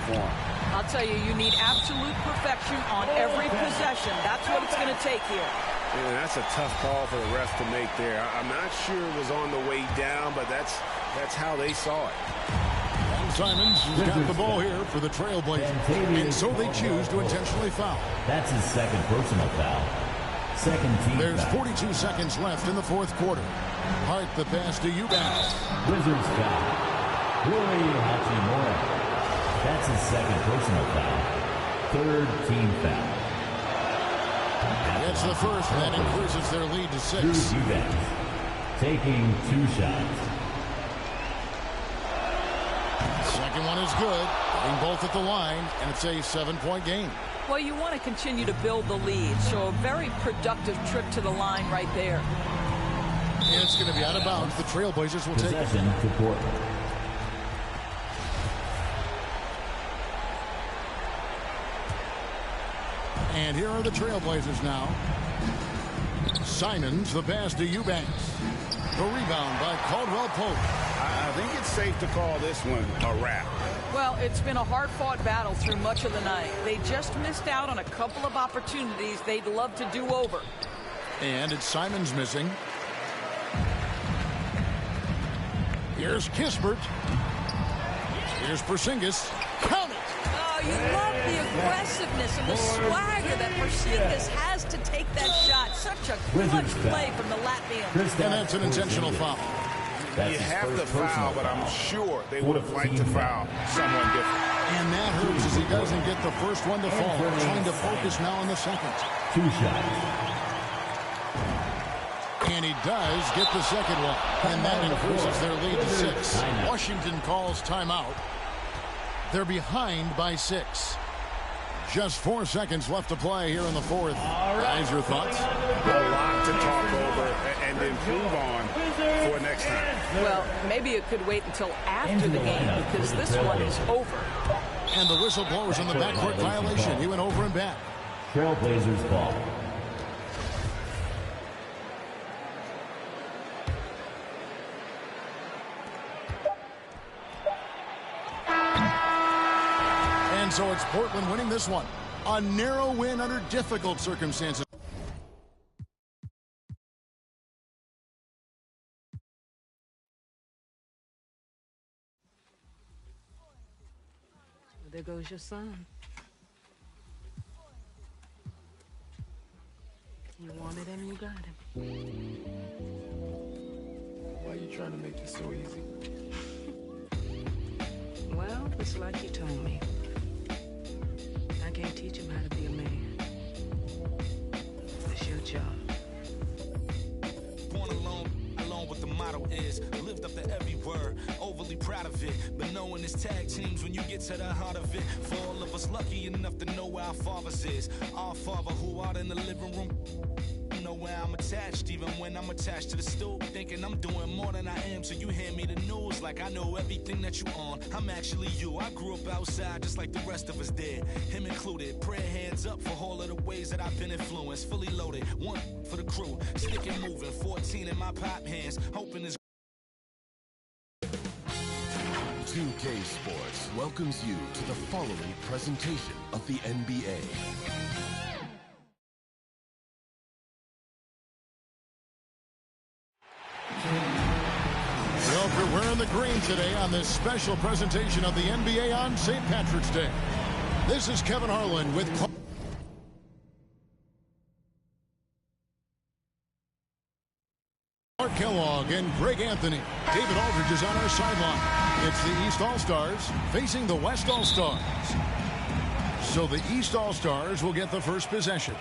for him. I'll tell you, you need absolute perfection on every possession. That's what it's going to take here. Yeah, that's a tough call for the ref to make there. I'm not sure it was on the way down, but that's how they saw it. And Simons has got the ball here for the Trailblazers. And so they choose to intentionally foul. That's his second personal foul. Second team There's foul. 42 seconds left in the fourth quarter. Hart the pass to Eubanks. Wizards foul. Rui Hachimura. That's his second personal foul. Third team foul. It's the first, and that increases their lead to 6. Drew Eubanks taking 2 shots. Second one is good. Getting both at the line, and it's a 7-point game. Well, you want to continue to build the lead, so a very productive trip to the line right there. And it's going to be out of bounds. The Trailblazers will take it. Possession to Portland. And here are the Trailblazers now. Simons, the pass to Eubanks. The rebound by Caldwell Pope. I think it's safe to call this one a wrap. Well, it's been a hard-fought battle through much of the night. They just missed out on a couple of opportunities they'd love to do over. And it's Simons missing. Here's Kispert. Here's Porzingis. Count it! Oh, you love the aggressiveness and the swagger that Porzingis has to take that shot. Such a clutch play from the Latvian. And that's an intentional foul. You have to foul, but I'm sure they would have liked to foul someone different. And that hurts as he doesn't get the first one to fall. Trying to focus now on the second. 2 shots. And he does get the second one. And that increases their lead to 6. Washington calls timeout. They're behind by 6. Just 4 seconds left to play here in the fourth. Guys, your thoughts? A lot to talk over and improve on for next time. Well, maybe it could wait until after the game because this one is over. And the whistle blows on the backcourt violation. He went over and back. Trailblazers ball. And so it's Portland winning this one. A narrow win under difficult circumstances. There goes your son. You wanted him, you got him. Why are you trying to make this so easy? Well, it's like you told me. I can't teach him how to be a man. It's your job. Born alone what the motto is. Lived up to every word, overly proud of it. But knowing it's tag teams when you get to the heart of it. For all of us lucky enough to know where our fathers is. Our father who out in the living room. Know where I'm attached, even when I'm attached to the stool. Thinking I'm doing more than I am, so you hand me the news like I know everything that you on. I'm actually you. I grew up outside just like the rest of us did, him included. Prayer hands up for all of the ways that I've been influenced. Fully loaded, one for the crew, sticking moving, 14 in my pop hands, hoping this. 2K Sports welcomes you to the following presentation of the NBA. Well, we're wearing the green today on this special presentation of the NBA on St. Patrick's Day. This is Kevin Harlan with Clark Kellogg and Greg Anthony. David Aldridge is on our sideline. It's the East All-Stars facing the West All-Stars. So the East All-Stars will get the first possession.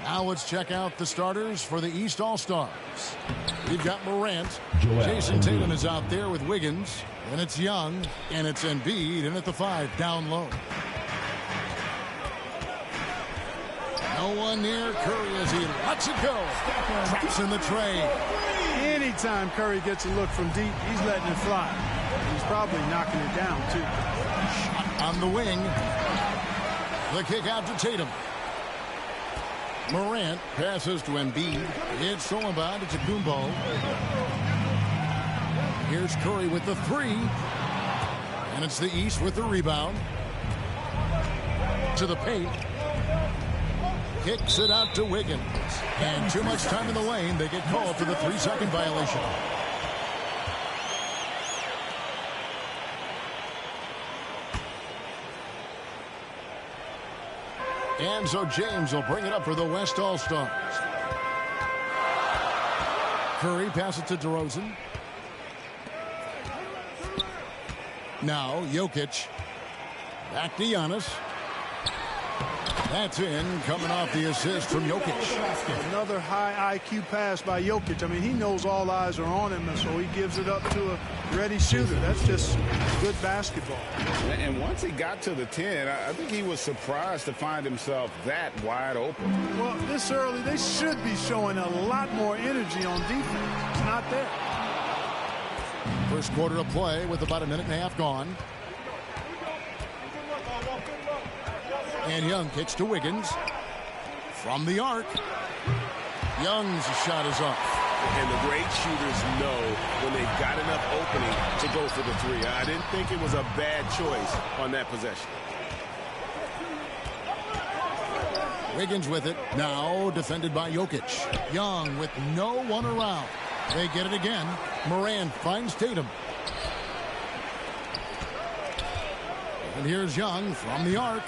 Now let's check out the starters for the East All-Stars. We've got Morant. Jason Tatum is out there with Wiggins. And it's Young. And it's Embiid in at the 5 down low. No one near Curry as he lets it go. Traps in the tray. Anytime Curry gets a look from deep, he's letting it fly. He's probably knocking it down, too. Shot on the wing. The kick out to Tatum. Morant passes to Embiid. It's Solomon. It's a Kumbo. Here's Curry with the 3. And it's the East with the rebound. To the paint. Kicks it out to Wiggins. And too much time in the lane. They get called for the 3-second violation. And so James will bring it up for the West All-Stars. Curry passes it to DeRozan. Now Jokic. Back to Giannis. That's in, coming off the assist from Jokic. Another high IQ pass by Jokic. I mean, he knows all eyes are on him, and so he gives it up to a ready shooter. That's just good basketball. And once he got to the 10, I think he was surprised to find himself that wide open. Well, this early, they should be showing a lot more energy on defense. It's not there. First quarter of play with about a minute and a half gone. And Young kicks to Wiggins. From the arc. Young's shot is off. And the great shooters know when they've got enough opening to go for the three. I didn't think it was a bad choice on that possession. Wiggins with it. Now defended by Jokic. Young with no one around. They get it again. Morant finds Tatum. And here's Young from the arc.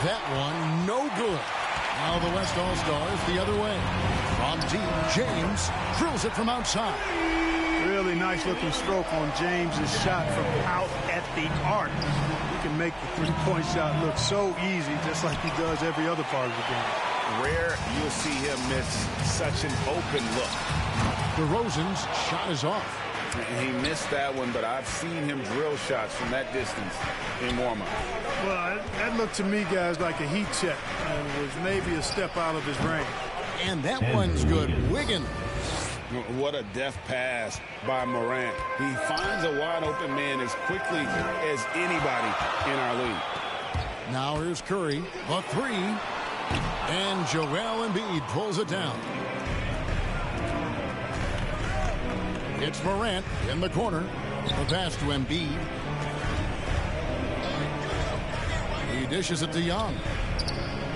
That one, no good. Now the West All-Stars the other way. From deep, James drills it from outside. Really nice looking stroke on James's shot from out at the arc. He can make the three-point shot look so easy, just like he does every other part of the game. Rare you'll see him miss such an open look. DeRozan's shot is off. He missed that one, but I've seen him drill shots from that distance in warm-up. Well, that looked to me, guys, like a heat check and was maybe a step out of his range. And that one's good. Wiggins. What a deft pass by Morant. He finds a wide-open man as quickly as anybody in our league. Now here's Curry. A three. And Joel Embiid pulls it down. It's Morant in the corner. The pass to Embiid. He dishes it to Young.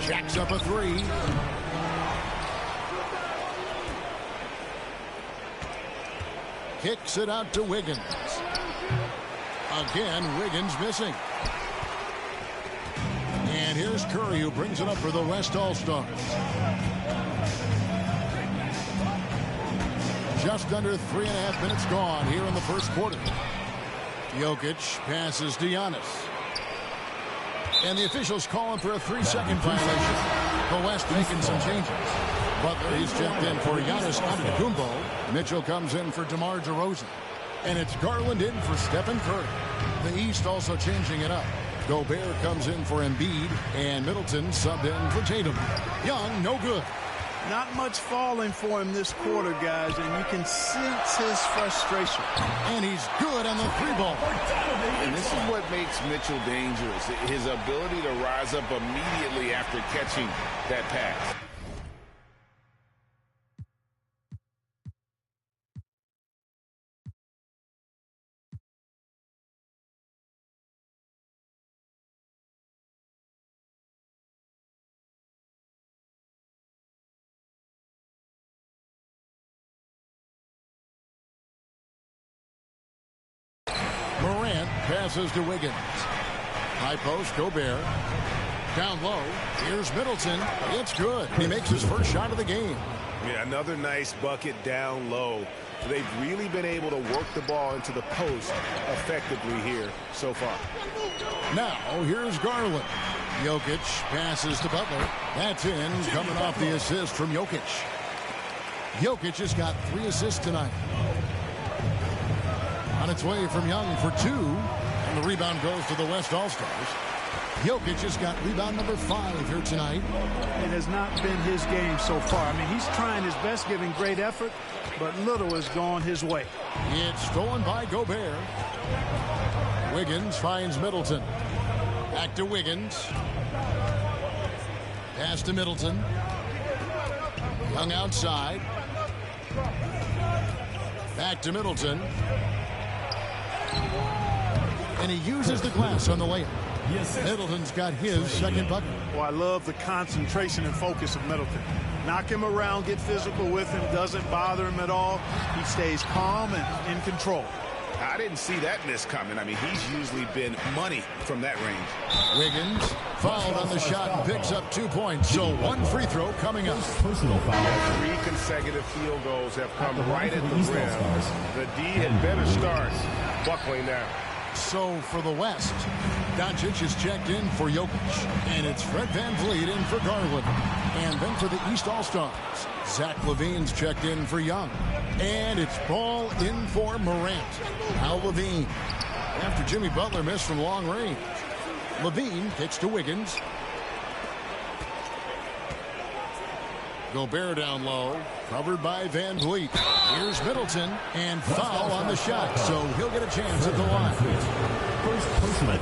Jacks up a three. Kicks it out to Wiggins. Again, Wiggins missing. And here's Curry, who brings it up for the West All-Stars. Just under 3.5 minutes gone here in the first quarter. Jokic passes to Giannis. And the officials calling for a 3-second violation. The West making some changes. Butler, he's checked in for Giannis Antetokounmpo. Mitchell comes in for DeMar DeRozan. And it's Garland in for Stephen Curry. The East also changing it up. Gobert comes in for Embiid. And Middleton subbed in for Tatum. Young, no good. Not much falling for him this quarter, guys, and you can sense his frustration. And he's good on the three ball. And this is what makes Mitchell dangerous, his ability to rise up immediately after catching that pass. Morant passes to Wiggins. High post, Gobert. Down low, here's Middleton. It's good. He makes his first shot of the game. Yeah, another nice bucket down low. They've really been able to work the ball into the post effectively here so far. Now, here's Garland. Jokic passes to Butler. That's in, coming off the assist from Jokic. Jokic has got 3 assists tonight. On its way from Young for 2. And the rebound goes to the West All-Stars. Jokic has got rebound number 5 here tonight. It has not been his game so far. I mean, he's trying his best, giving great effort, but little has gone his way. It's stolen by Gobert. Wiggins finds Middleton. Back to Wiggins. Pass to Middleton. Young outside. Back to Middleton. And he uses the glass on the layup. Middleton's got his second bucket. Well, I love the concentration and focus of Middleton. Knock him around, get physical with him, doesn't bother him at all. He stays calm and in control. I didn't see that miss coming. I mean, he's usually been money from that range. Wiggins fouled on the shot and picks up 2 points. So one free throw coming up. Personal foul. 3 consecutive field goals have come right at the rim. The D had better start buckling down. So for the West, Doncic is checked in for Jokic. And it's Fred VanVleet in for Garland. And then for the East All-Stars, Zach LaVine's checked in for Young. And it's Ball in for Morant. Now LaVine. After Jimmy Butler missed from long range, LaVine kicks to Wiggins. Gobert down low, covered by VanVleet. Here's Middleton, and foul on the shot, so he'll get a chance at the line.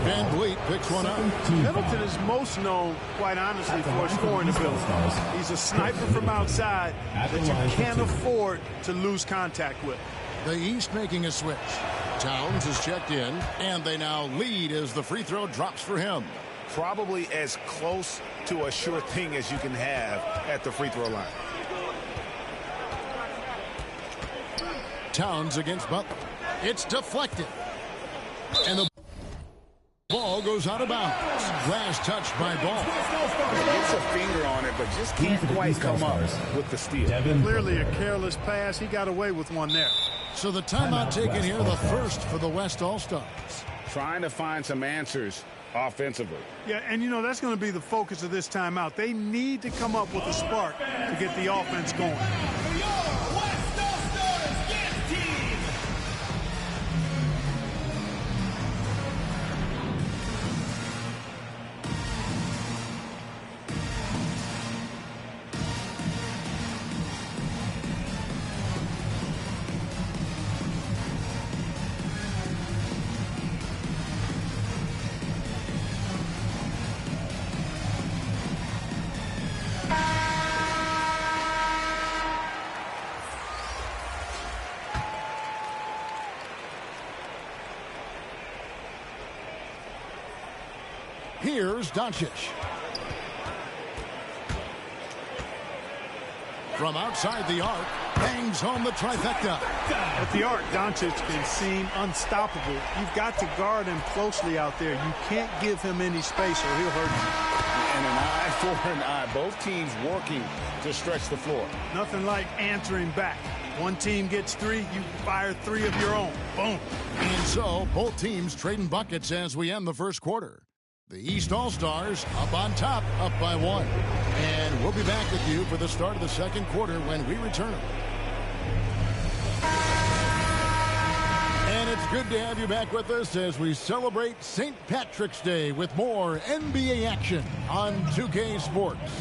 VanVleet picks one up. Middleton is most known, quite honestly, for his scoring ability. He's a sniper from outside that you can't afford to lose contact with. The East making a switch. Towns is checked in, and they now lead as the free throw drops for him. Probably as close to a sure thing as you can have at the free throw line. Towns against Butler. It's deflected. And the ball goes out of bounds. Last touch by Ball. He gets a finger on it, but just can't quite come up with the steal. Clearly a careless pass. He got away with one there. So the timeout taken here, the first for the West All-Stars. Trying to find some answers offensively. Yeah, and you know, that's going to be the focus of this timeout. They need to come up with a spark to get the offense going. Here's Doncic. From outside the arc, bangs home the trifecta. At the arc, Doncic can seem unstoppable. You've got to guard him closely out there. You can't give him any space or he'll hurt you. And an eye for an eye. Both teams working to stretch the floor. Nothing like answering back. One team gets 3, you fire 3 of your own. Boom. And so both teams trading buckets as we end the first quarter. The East All-Stars up on top, up by 1. And we'll be back with you for the start of the second quarter when we return. And it's good to have you back with us as we celebrate St. Patrick's Day with more NBA action on 2K Sports.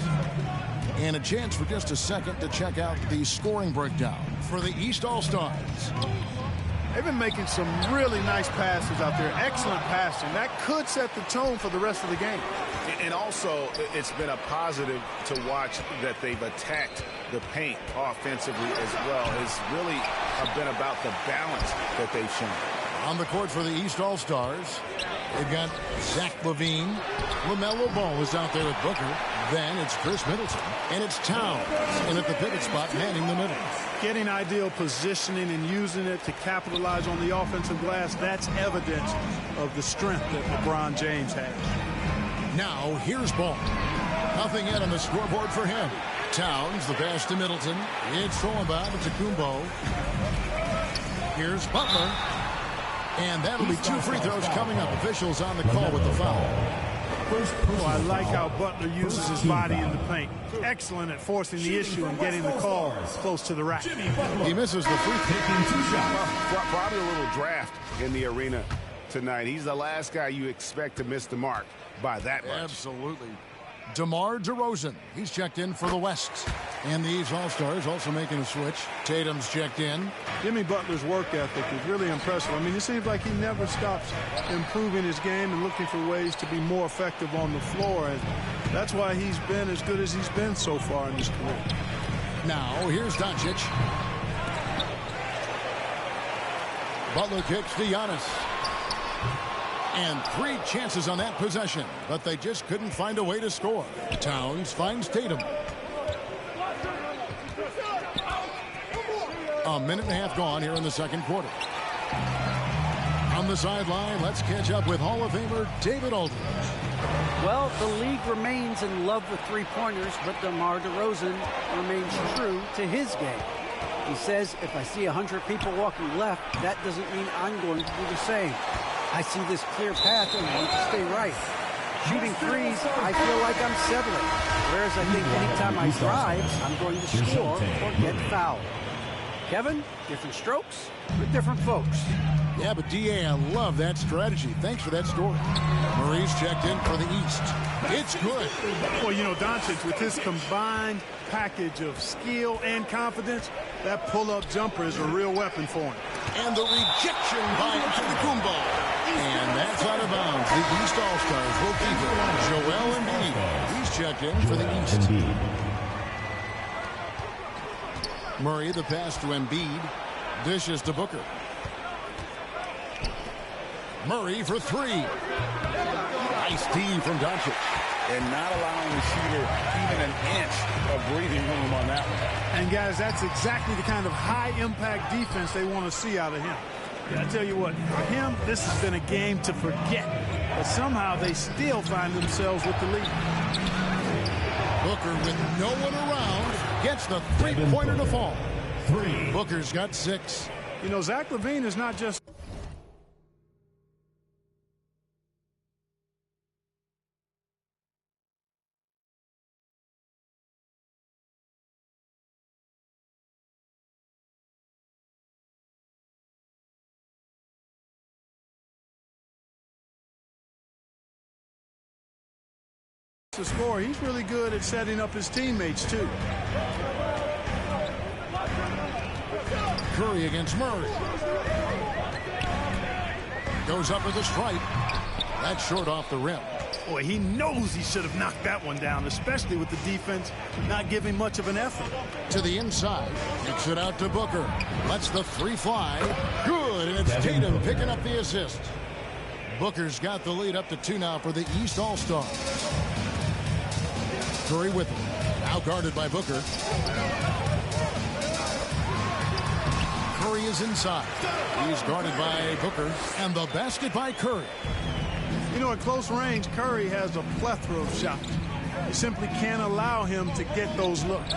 And a chance for just a second to check out the scoring breakdown for the East All-Stars. They've been making some really nice passes out there. Excellent passing. That could set the tone for the rest of the game. And also, it's been a positive to watch that they've attacked the paint offensively as well. It's really been about the balance that they've shown. On the court for the East All-Stars, they've got Zach LaVine. LaMelo Ball is out there with Booker. Then it's Chris Middleton. And it's Towns in at the pivot spot, manning the middle. Getting ideal positioning and using it to capitalize on the offensive glass, that's evidence of the strength that LeBron James has. Now, here's Ball. Nothing yet on the scoreboard for him. Towns, the pass to Middleton. It's Solomon to Kumbo. Here's Butler. And that'll be 2 free throws coming up. Officials on the call with the foul. Oh, I like how Butler uses his body in the paint. Excellent at forcing the issue and getting the call close to the rack. He misses the free throw. Probably a little draft in the arena tonight. He's the last guy you expect to miss the mark by that much. Absolutely. DeMar DeRozan, he's checked in for the West. And the East All-Stars also making a switch. Tatum's checked in. Jimmy Butler's work ethic is really impressive. I mean, it seems like he never stops improving his game and looking for ways to be more effective on the floor. And that's why he's been as good as he's been so far in his career. Now, here's Doncic. Butler kicks to Giannis. And 3 chances on that possession, but they just couldn't find a way to score. Towns finds Tatum. A minute and a half gone here in the second quarter. On the sideline, let's catch up with Hall of Famer David Aldridge. Well, the league remains in love with three-pointers, but DeMar DeRozan remains true to his game. He says, if I see 100 people walking left, that doesn't mean I'm going to do the same. I see this clear path and want to stay right. Shooting threes, I feel like I'm settling. Whereas I think anytime I drive, I'm going to score or get fouled. Kevin, different strokes for different folks. Yeah, but D.A., I love that strategy. Thanks for that story. Murray's checked in for the East. It's good. Well, you know, Doncic, with his combined package of skill and confidence, that pull-up jumper is a real weapon for him. And the rejection by Antetokounmpo. And that's out of bounds. The East All-Stars will keep it. Joel Embiid. He's checked in for the East. Murray, the pass to Embiid. Dishes to Booker. Murray for 3. Nice D from Doncic. And not allowing the shooter even an inch of breathing room on that one. And, guys, that's exactly the kind of high-impact defense they want to see out of him. I tell you what, for him, this has been a game to forget. But somehow they still find themselves with the lead. Booker, with no one around, gets the three-pointer to fall. 3. Booker's got 6. You know, Zach LaVine is not just... to score. He's really good at setting up his teammates, too. Curry against Murray. Goes up with a strike. That's short off the rim. Boy, he knows he should have knocked that one down, especially with the defense not giving much of an effort. To the inside. Kicks it out to Booker. Lets the 3 fly. Good, and it's Tatum picking up the assist. Booker's got the lead up to 2 now for the East All-Stars. Curry with him. Now guarded by Booker. Curry is inside. He's guarded by Booker. And the basket by Curry. You know, at close range, Curry has a plethora of shots. You simply can't allow him to get those looks.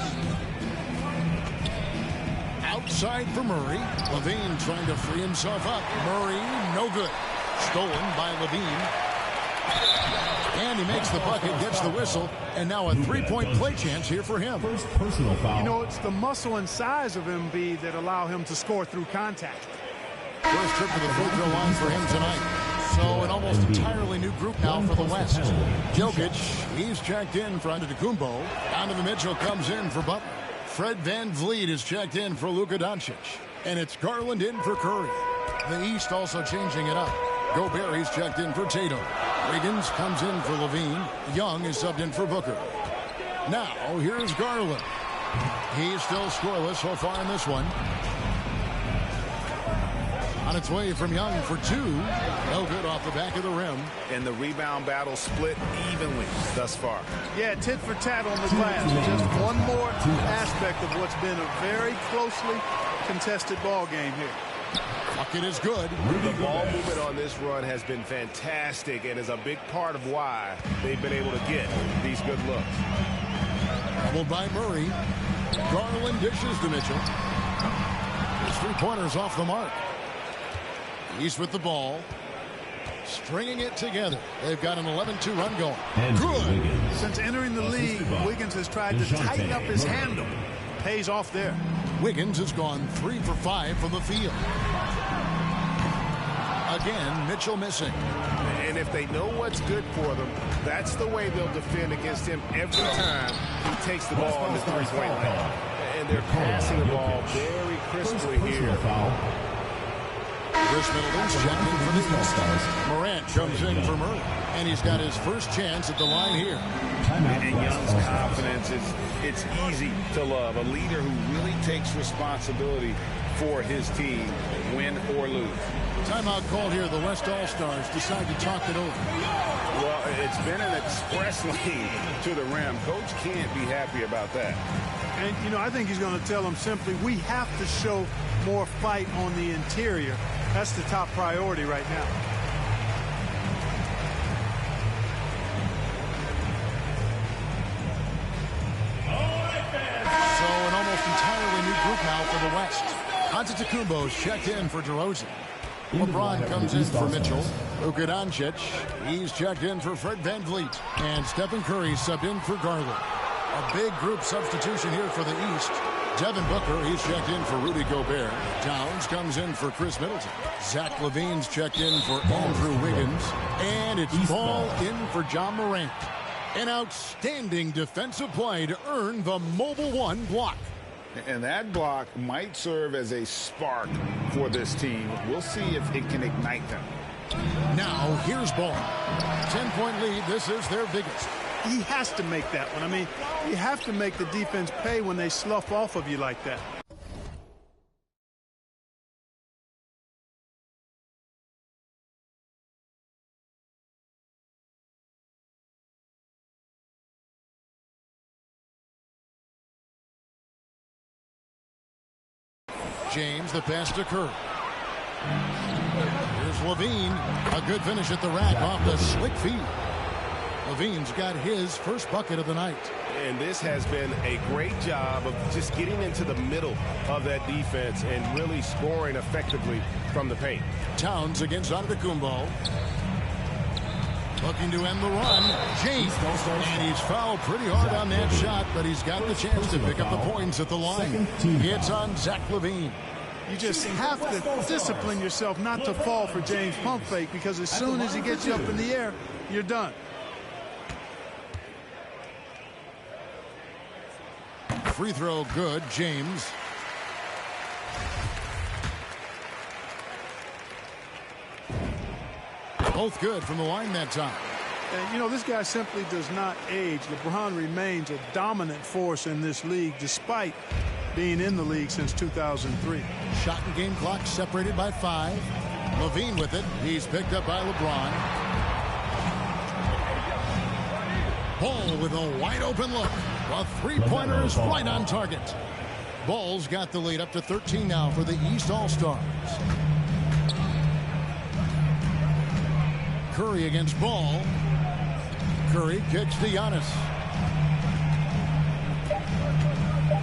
Outside for Murray. LaVine trying to free himself up. Murray, no good. Stolen by LaVine. And he makes the bucket, gets the whistle, and now a 3-point play chance here for him. First personal foul. You know, it's the muscle and size of Embiid that allow him to score through contact. First trip to the free throw line for him tonight. So an almost entirely new group now for the West. Jokic, he's checked in for Antetokounmpo. Donovan Mitchell comes in for Butler. Fred VanVleet is checked in for Luka Doncic. And it's Garland in for Curry. The East also changing it up. Gobert, he's checked in for Tatum. Wiggins comes in for LaVine. Young is subbed in for Booker. Now, here's Garland. He's still scoreless so far in this one. On its way from Young for 2. No good off the back of the rim. And the rebound battle split evenly thus far. Yeah, tit for tat on the glass. Just one more aspect of what's been a very closely contested ball game here. Bucket is good. The ball movement on this run has been fantastic and is a big part of why they've been able to get these good looks. Doubled by Murray. Garland dishes to Mitchell. His 3-pointers off the mark. He's with the ball. Stringing it together. They've got an 11-2 run going. Good. Since entering the league, Wiggins has tried to tighten up his handle. Pays off there. Wiggins has gone 3 for 5 from the field. Again, Mitchell missing. And if they know what's good for them, that's the way they'll defend against him every time he takes the ball in the three-point line. And they're passing the ball very crisply here. Chris Middleton's checked in for the All-Stars. Morant comes in for Murray. And he's got his first chance at the line here. And Young's confidence, it's easy to love. A leader who really takes responsibility for his team, win or lose. Timeout called here. The West All-Stars decide to talk it over. Well, it's been an express lane to the rim. Coach can't be happy about that. And, you know, I think he's going to tell them simply, we have to show more fight on the interior. That's the top priority right now. So an almost entirely new group now for the West. Antetokounmpo's checked in for DeRozan. LeBron comes in for Mitchell. Luka Doncic, he's checked in for Fred VanVleet. And Stephen Curry subbed in for Garland. A big group substitution here for the East. Devin Booker, he's checked in for Rudy Gobert. Towns comes in for Chris Middleton. Zach LaVine's checked in for Andrew Wiggins. And it's Ball in for John Morant. An outstanding defensive play to earn the Mobile One block. And that block might serve as a spark for this team. We'll see if it can ignite them. Now, here's Ball. 10-point lead. This is their biggest. He has to make that one. I mean, you have to make the defense pay when they slough off of you like that. James, the pass to Curry. Here's Levine. A good finish at the rack off the slick feed. Levine's got his first bucket of the night. And this has been a great job of just getting into the middle of that defense and really scoring effectively from the paint. Towns against Antetokounmpo. Looking to end the run. James. And he's fouled pretty hard on that shot, but he's got the chance to pick up the points at the line. It's on Zach LaVine. You just have to discipline yourself not to fall for James' pump fake, because as soon as he gets you up in the air, you're done. Free throw good, James. Both good from the line that time. And, you know, this guy simply does not age. LeBron remains a dominant force in this league, despite being in the league since 2003. Shot and game clock separated by 5. LaVine with it. He's picked up by LeBron. Ball with a wide open look. A three-pointer is right on target. Ball's got the lead up to 13 now for the East All-Stars. Curry against Ball. Curry kicks to Giannis.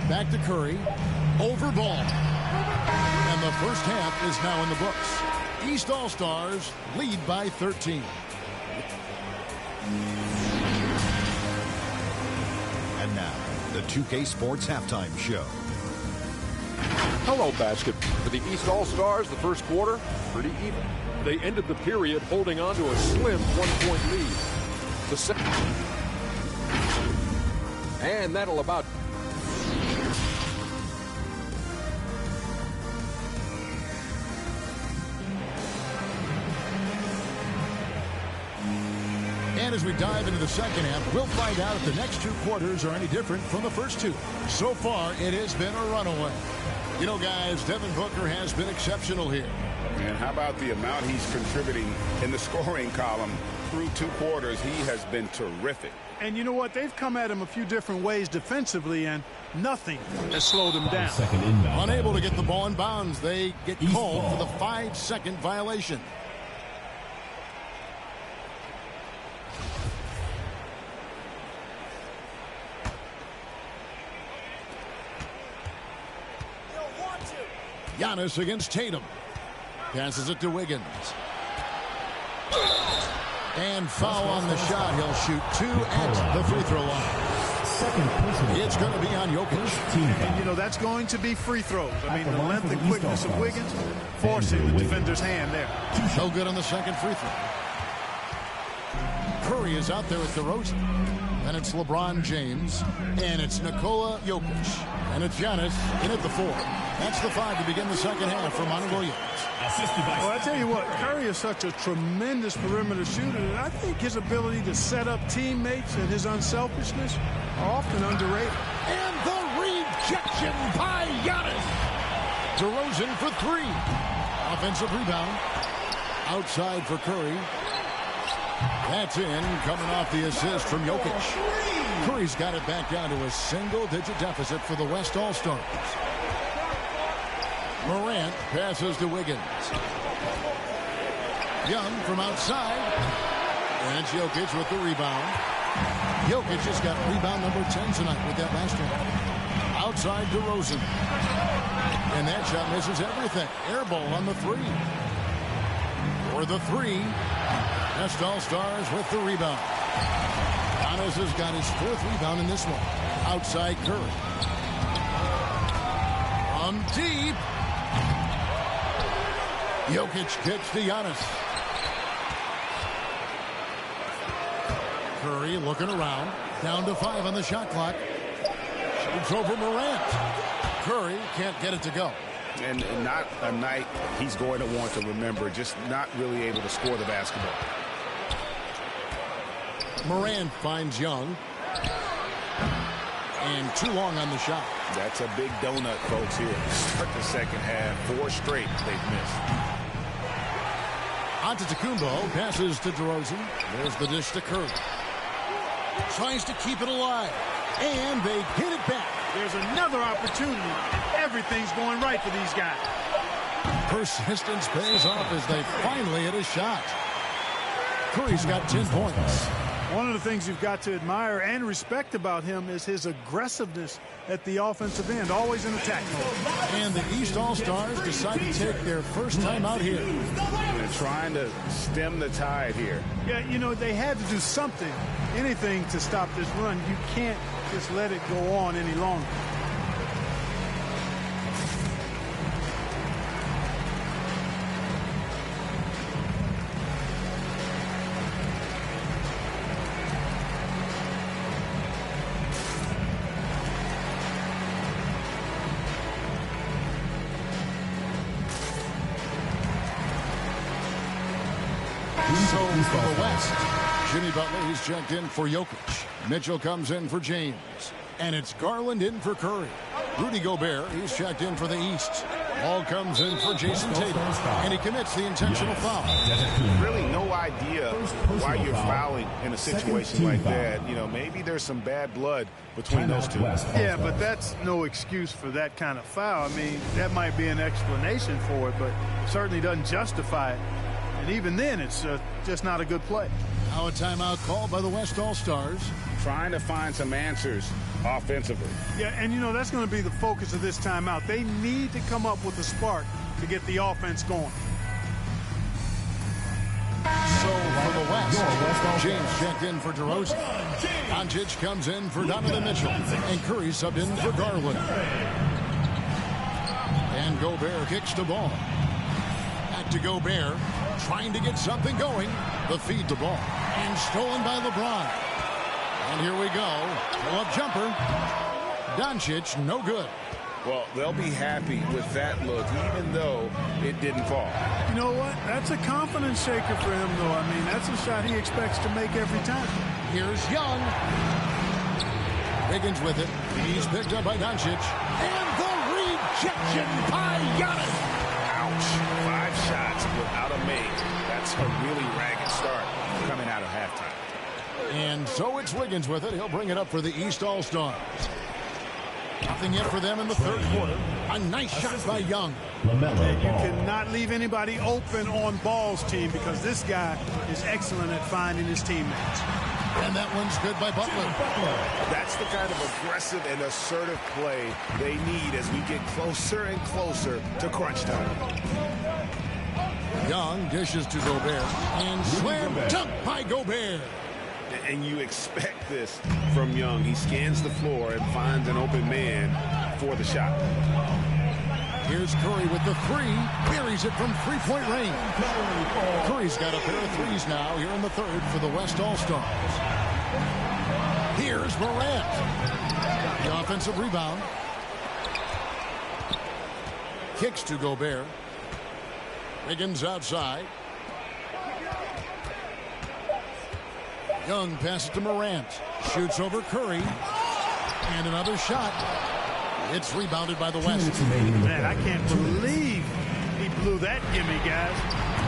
Back to Curry. Over Ball. And the first half is now in the books. East All-Stars lead by 13. And now, the 2K Sports Halftime Show. Hello, basket. For the East All-Stars, the first quarter, pretty even. They ended the period holding on to a slim one-point lead. The second. And that'll about... And as we dive into the second half, we'll find out if the next two quarters are any different from the first two. So far, it has been a runaway. You know, guys, Devin Booker has been exceptional here. And how about the amount he's contributing in the scoring column through two quarters? He has been terrific. And you know what? They've come at him a few different ways defensively, and nothing has slowed him down. Unable to get the ball in bounds. They get called for the 5-second violation. Giannis against Tatum. Passes it to Wiggins. And foul on the shot. He'll shoot 2 at the free throw line. It's going to be on Jokic. And, you know, that's going to be free throws. I mean, the length and quickness of Wiggins forcing the defender's hand there. So good on the second free throw. Curry is out there with DeRozan. And it's LeBron James. And it's Nikola Jokic. And it's Giannis in at the 4. That's the 5 to begin the second half for Monty Williams. Well, I tell you what, Curry is such a tremendous perimeter shooter, and I think his ability to set up teammates and his unselfishness are often underrated. And the rejection by Giannis. DeRozan for three. Offensive rebound. Outside for Curry. That's in, coming off the assist from Jokic. Curry's got it back down to a single-digit deficit for the West All-Stars. Morant passes to Wiggins. Young from outside. And Jokic with the rebound. Jokic just got rebound number 10 tonight with that last one. Outside DeRozan. And that shot misses everything. Air ball on the three. For the three. West All-Stars with the rebound. Giannis has got his fourth rebound in this one. Outside Curry. From deep. Jokic kicks to Giannis. Curry looking around. Down to 5 on the shot clock. Shoots over Morant. Curry can't get it to go. And not a night he's going to want to remember. Just not really able to score the basketball. Morant finds Young. And too long on the shot. That's a big donut, folks, here. Start the second half. 4 straight they've missed. Antetokounmpo passes to DeRozan. There's the dish to Curry. Tries to keep it alive. And they get it back. There's another opportunity. Everything's going right for these guys. Persistence pays off as they finally hit a shot. Curry's got 10 points. One of the things you've got to admire and respect about him is his aggressiveness at the offensive end, always in attack mode. And the East All-Stars decide to take their first time out here. They're trying to stem the tide here. Yeah, you know, they had to do something, anything to stop this run. You can't just let it go on any longer. So for the West, Jimmy Butler, he's checked in for Jokic. Mitchell comes in for James. And it's Garland in for Curry. Rudy Gobert, he's checked in for the East. Ball comes in for Jason Tatum. And he commits the intentional foul. Really no idea why you're fouling in a situation like that. You know, maybe there's some bad blood between those two. Yeah, but that's no excuse for that kind of foul. I mean, that might be an explanation for it, but it certainly doesn't justify it. And even then, it's just not a good play. Now a timeout called by the West All-Stars. Trying to find some answers offensively. Yeah, and you know, that's going to be the focus of this timeout. They need to come up with a spark to get the offense going. So for the West, James checked in for DeRozan. Doncic comes in for Donovan Mitchell. And Curry subbed in for Garland. And Gobert kicks the ball. Back to Gobert, trying to get something going. The feed the ball. And stolen by LeBron. And here we go. Pull-up jumper. Doncic, no good. Well, they'll be happy with that look, even though it didn't fall. You know what? That's a confidence shaker for him, though. I mean, that's a shot he expects to make every time. Here's Young. Wiggins with it. He's picked up by Doncic. And the rejection by Giannis. Ouch. 5 shots without a make. That's a really ragged start coming out of halftime. And so it's Wiggins with it. He'll bring it up for the East All-Stars. Nothing yet for them in the third quarter. A nice shot by Young. You cannot leave anybody open on Ball's team because this guy is excellent at finding his teammates. And that one's good by Butler. That's the kind of aggressive and assertive play they need as we get closer and closer to crunch time. Young dishes to Gobert. And slam dunk by Gobert. And you expect this from Young. He scans the floor and finds an open man for the shot. Here's Curry with the three. Buries it from three-point range. Curry's got a pair of threes now here in the third for the West All-Stars. Here's Morant. The offensive rebound. Kicks to Gobert. Wiggins outside. Young passes to Morant. Shoots over Curry. And another shot. It's rebounded by the West. Man, I can't believe he blew that gimme, guys.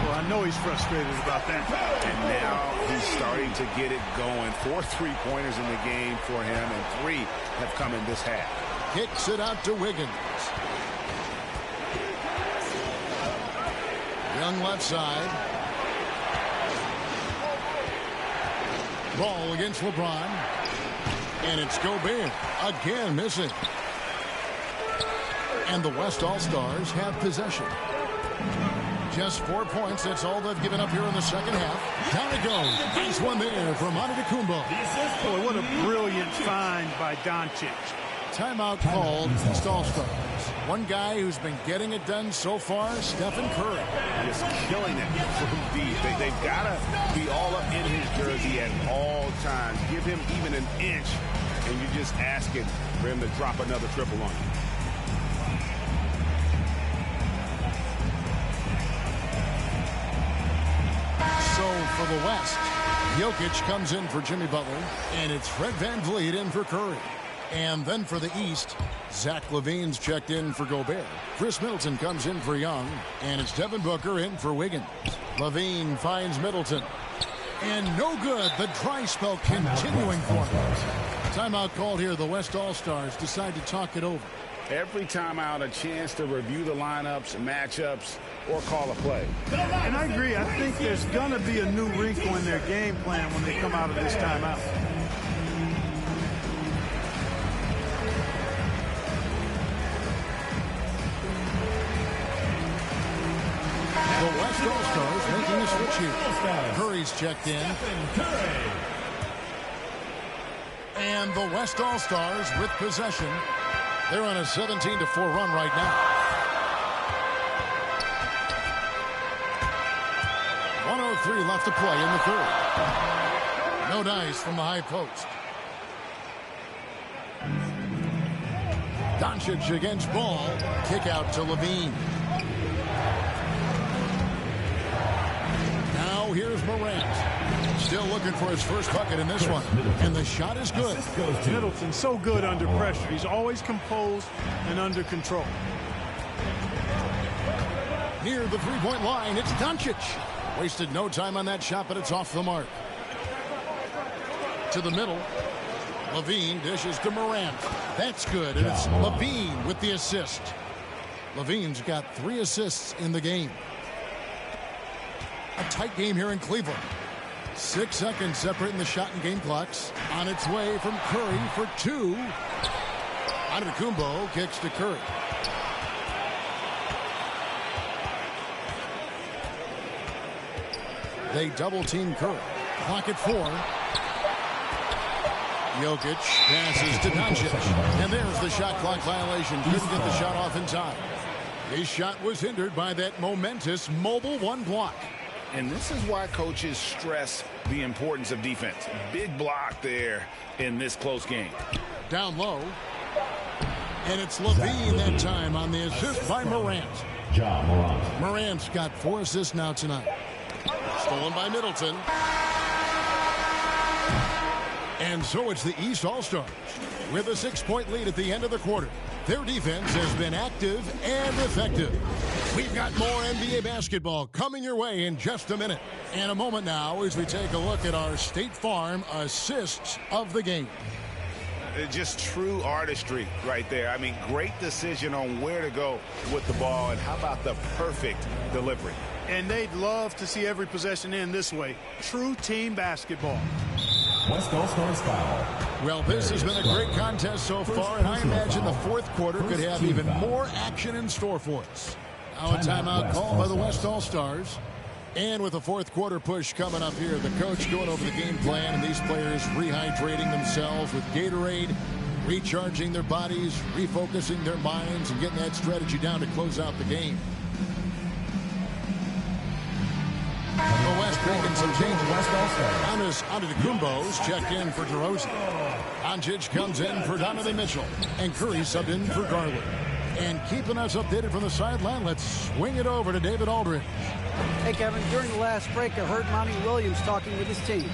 Well, I know he's frustrated about that. And now he's starting to get it going. 4 3-pointers in the game for him, and 3 have come in this half. Kicks it out to Wiggins. Young left side. Ball against LeBron. And it's Gobert. Again missing. And the West All-Stars have possession. Just 4 points. That's all they've given up here in the second half. Down it goes. Nice one there from Antetokounmpo. Boy, what a brilliant find by Doncic. Timeout called East All-Stars. One guy who's been getting it done so far, Stephen Curry. Just killing it from deep. They've got to be all up in his jersey at all times. Give him even an inch, and you're just asking for him to drop another triple on you. So for the West, Jokic comes in for Jimmy Butler, and it's Fred VanVleet in for Curry. And then for the East, Zach LaVine's checked in for Gobert. Chris Middleton comes in for Young, and it's Devin Booker in for Wiggins. LaVine finds Middleton. And no good. The dry spell continuing for him. Timeout called here. The West All-Stars decide to talk it over. Every timeout, a chance to review the lineups, matchups, or call a play. And I agree. I think there's going to be a new wrinkle in their game plan when they come out of this timeout. The West All-Stars making a switch here. Curry's checked in. And the West All-Stars with possession. They're on a 17-4 run right now. 1:03 left to play in the third. No dice from the high post. Doncic against Ball. Kick out to Levine. Now here's Morant. Still looking for his first bucket in this one. And the shot is good. Middleton's so good under pressure. He's always composed and under control. Near the three-point line, it's Doncic. Wasted no time on that shot, but it's off the mark. To the middle. Levine dishes to Morant. That's good, and it's Levine with the assist. Levine's got 3 assists in the game. A tight game here in Cleveland. 6 seconds separating the shot and game clocks. On its way from Curry for 2. Antetokounmpo kicks to Curry. They double-team Curry. Clock at 4. Jokic passes to Doncic. And there's the shot clock violation. Couldn't get the shot off in time. His shot was hindered by that momentous mobile 1 block. And this is why coaches stress the importance of defense. Big block there in this close game. Down low. And it's Levine that time on the assist by Morant. Morant's got 4 assists now tonight. Stolen by Middleton. And so it's the East All-Stars with a 6-point lead at the end of the quarter. Their defense has been active and effective. We've got more NBA basketball coming your way in just a minute. And a moment now as we take a look at our State Farm assists of the game. Just true artistry right there. I mean, great decision on where to go with the ball, and how about the perfect delivery? And they'd love to see every possession end this way. True team basketball. West All-Stars foul. Well, this has been a great contest so far, and I imagine the fourth quarter could have even more action in store for us. Now a timeout called by the West All-Stars. And with a fourth quarter push coming up here, the coach going over the game plan, and these players rehydrating themselves with Gatorade, recharging their bodies, refocusing their minds, and getting that strategy down to close out the game. The West making some changes. Antetokounmpo's checked in for DeRozan. Doncic comes in for Donovan Mitchell. And Curry subbed in for Garland. And keeping us updated from the sideline, let's swing it over to David Aldridge. Hey, Kevin, during the last break, I heard Monty Williams talking with his team.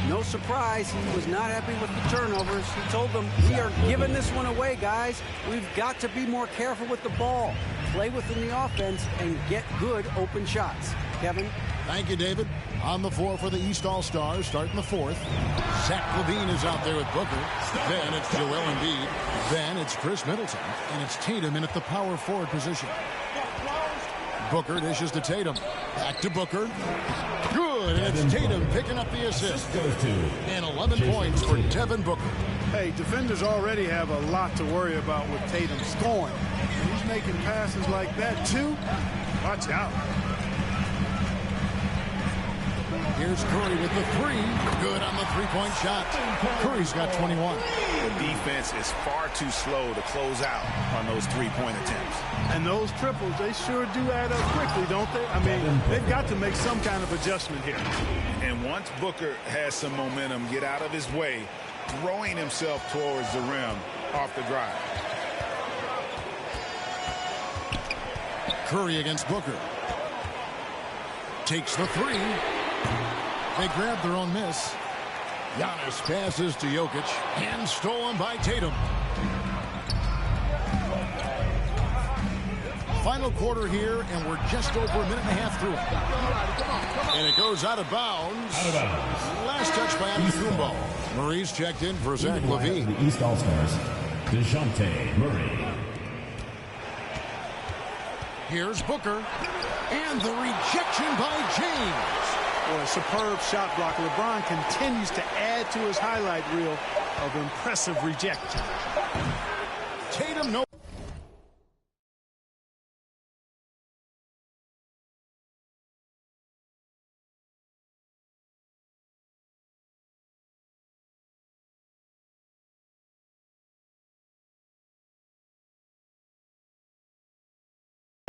No surprise, he was not happy with the turnovers. He told them, we are giving this one away, guys. We've got to be more careful with the ball, play within the offense, and get good open shots. Kevin? Thank you, David. On the floor for the East All-Stars, starting the fourth. Zach LaVine is out there with Booker. Then it's Joel Embiid. Then it's Chris Middleton. And it's Tatum in at the power forward position. Booker dishes to Tatum. Back to Booker. Good, and it's Tatum picking up the assist. And 11 points for Devin Booker. Hey, defenders already have a lot to worry about with Tatum scoring. He's making passes like that, too. Watch out. Here's Curry with the three. Good on the three-point shot. Curry's got 21. The defense is far too slow to close out on those three-point attempts. And those triples, they sure do add up quickly, don't they? I mean, they've got to make some kind of adjustment here. And once Booker has some momentum, get out of his way, throwing himself towards the rim off the drive. Curry against Booker. Takes the three. They grab their own miss. Giannis passes to Jokic and stolen by Tatum. Final quarter here, and we're just over a minute and a half through it. And it goes out of bounds. Last touch by Antetokounmpo. Murray's checked in for Zach LaVine. The East All-Stars, DeJounte Murray. Here's Booker. And the rejection by James. Boy, a superb shot block. LeBron continues to add to his highlight reel of impressive rejection. Tatum, no.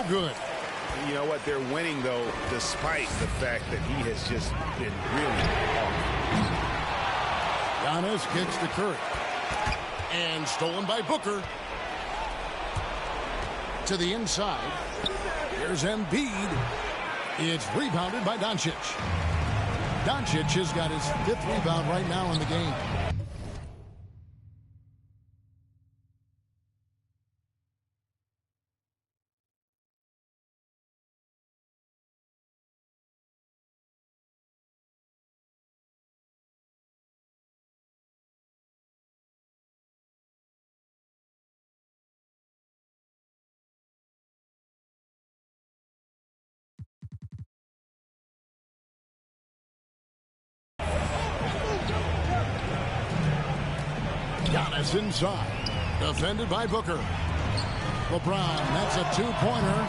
Good. You know what? They're winning, though, despite the fact that he has just been really off. Giannis kicks to Curry. And stolen by Booker. To the inside. Here's Embiid. It's rebounded by Doncic. Doncic has got his 5th rebound right now in the game. Giannis inside. Defended by Booker. LeBron, that's a two-pointer.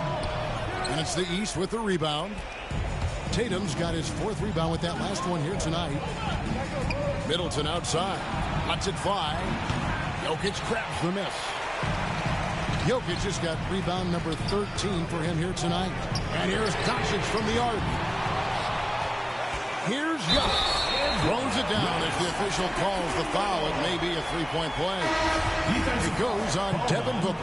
And it's the East with the rebound. Tatum's got his 4th rebound with that last one here tonight. Middleton outside. Huts it 5. Jokic grabs the miss. Jokic has got rebound number 13 for him here tonight. And here's Doncic from the arc. Here's Giannis. Throws it down as the official calls the foul. It may be a 3-point play. It goes on Devin Booker.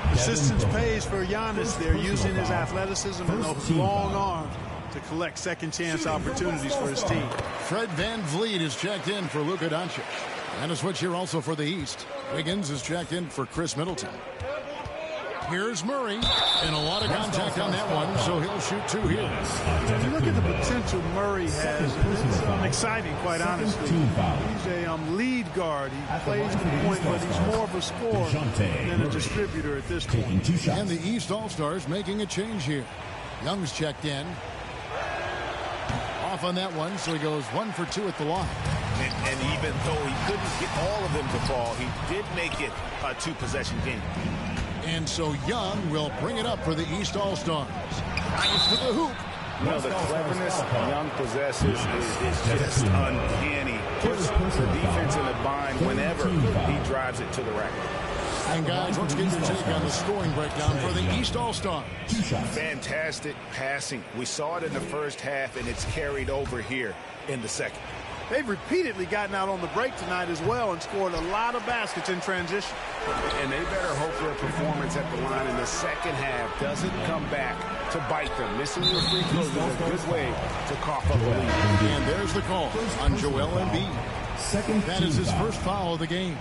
Persistence pays for Giannis. They're using his athleticism and those long arms to collect second-chance opportunities for his team. Fred VanVleet is checked in for Luka Doncic. And a switch here also for the East. Wiggins is checked in for Chris Middleton. Here's Murray, and a lot of contact on that one, so he'll shoot 2 here. If you look at the potential Murray has, it's exciting, quite honestly. He's a lead guard. He plays the point, but he's more of a scorer than a distributor at this point. And the East All-Stars making a change here. Young's checked in. Off on that one, so he goes 1 for 2 at the line. And even though he couldn't get all of them to fall, he did make it a 2-possession game. And so Young will bring it up for the East All-Stars. Nice to the hoop. You know, the cleverness Young possesses is just uncanny. Puts the defense in a bind whenever he drives it to the rack. And guys, let's get your take on the scoring breakdown for the East All-Stars. Fantastic passing. We saw it in the first half, and it's carried over here in the second. They've repeatedly gotten out on the break tonight as well and scored a lot of baskets in transition. And they better hope their performance at the line in the second half doesn't come back to bite them. Missing your free throws is a good way to cough up a lead. And there's the call on Joel Embiid. That is his first foul of the game.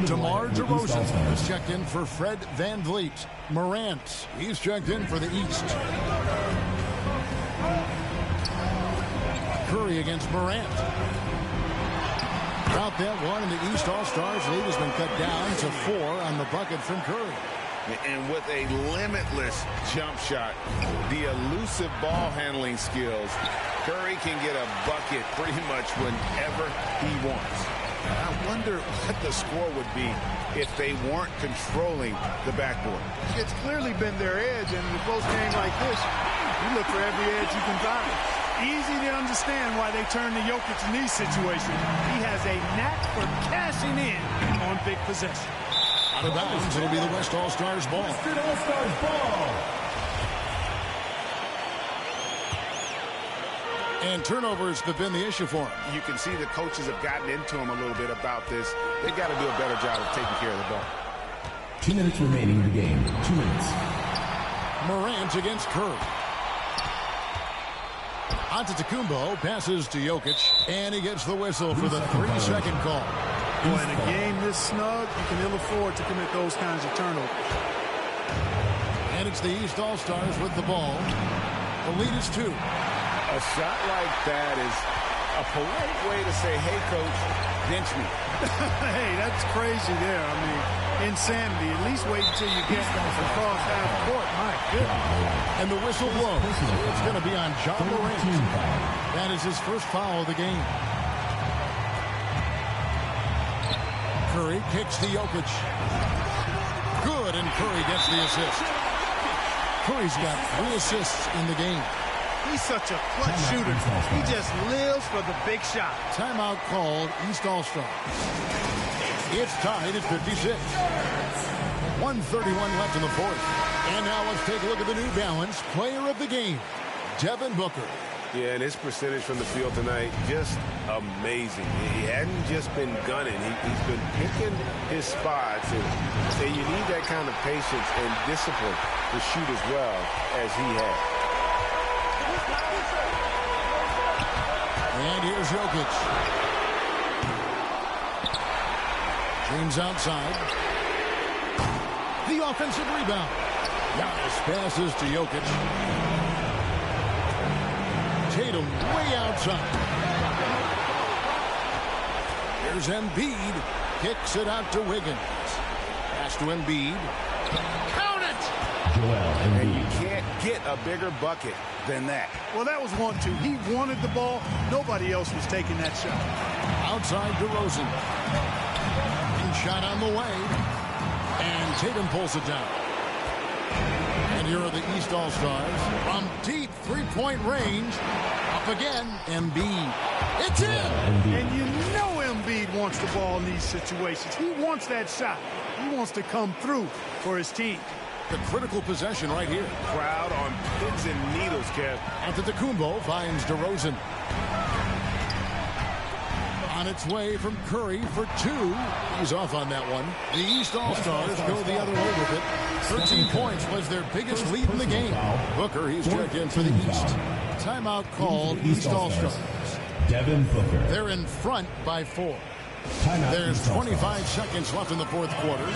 DeMar DeRozan is checked in for Fred VanVleet. Morant, he's checked in for the East. Curry against Morant. About that one, and the East All-Stars lead has been cut down to 4 on the bucket from Curry. And with a limitless jump shot, the elusive ball handling skills, Curry can get a bucket pretty much whenever he wants. I wonder what the score would be if they weren't controlling the backboard. It's clearly been their edge, and in a close game like this, you look for every edge you can find. Easy to understand why they turn to Jokic in these situations. He has a knack for cashing in on big possession. Out of bounds, it'll be the West All-Stars ball. All-Stars ball. And turnovers have been the issue for him. You can see the coaches have gotten into him a little bit about this. They've got to do a better job of taking care of the ball. 2 minutes remaining in the game. 2 minutes. Morant against Curry. Antetokounmpo passes to Jokic, and he gets the whistle for the 3-second call. Boy, in a game this snug, you can ill afford to commit those kinds of turnovers. And it's the East All-Stars with the ball. The lead is 2. A shot like that is a polite way to say, hey, coach, bench me. Hey, that's crazy there. I mean, insanity. At least wait until you get across half court. My goodness. And the whistle blows. It's going to be on Ja Morant. That is his first foul of the game. Curry kicks to Jokic. Good, and Curry gets the assist. Curry's got 3 assists in the game. He's such a clutch shooter. He just lives for the big shot. Timeout called, East All-Stars. It's tied at 56. 1:31 left in the fourth. And now let's take a look at the New Balance player of the game, Devin Booker. Yeah, and his percentage from the field tonight, just amazing. He hadn't just been gunning. He's been picking his spots. And you need that kind of patience and discipline to shoot as well as he has. And here's Jokic. James outside. The offensive rebound. Giannis passes to Jokic. Tatum way outside. Here's Embiid. Kicks it out to Wiggins. Pass to Embiid. Count it! Joel Embiid. And you can't get a bigger bucket than that. Well, that was 1-2. He wanted the ball. Nobody else was taking that shot. Outside DeRozan. And shot on the way. And Tatum pulls it down. And here are the East All-Stars from deep three-point range. Up again, Embiid. It's in! And you know Embiid wants the ball in these situations. He wants that shot. He wants to come through for his team. The critical possession right here. Crowd on pins and needles, Kev. Antetokounmpo finds DeRozan. On its way from Curry for 2. He's off on that one. The East All-Stars go the other way with it. 13 points was their biggest lead in the game. Booker, he's checked in for the East. Timeout called, East All-Stars. Devin Booker. They're in front by 4. There's 25 seconds left in the fourth quarter.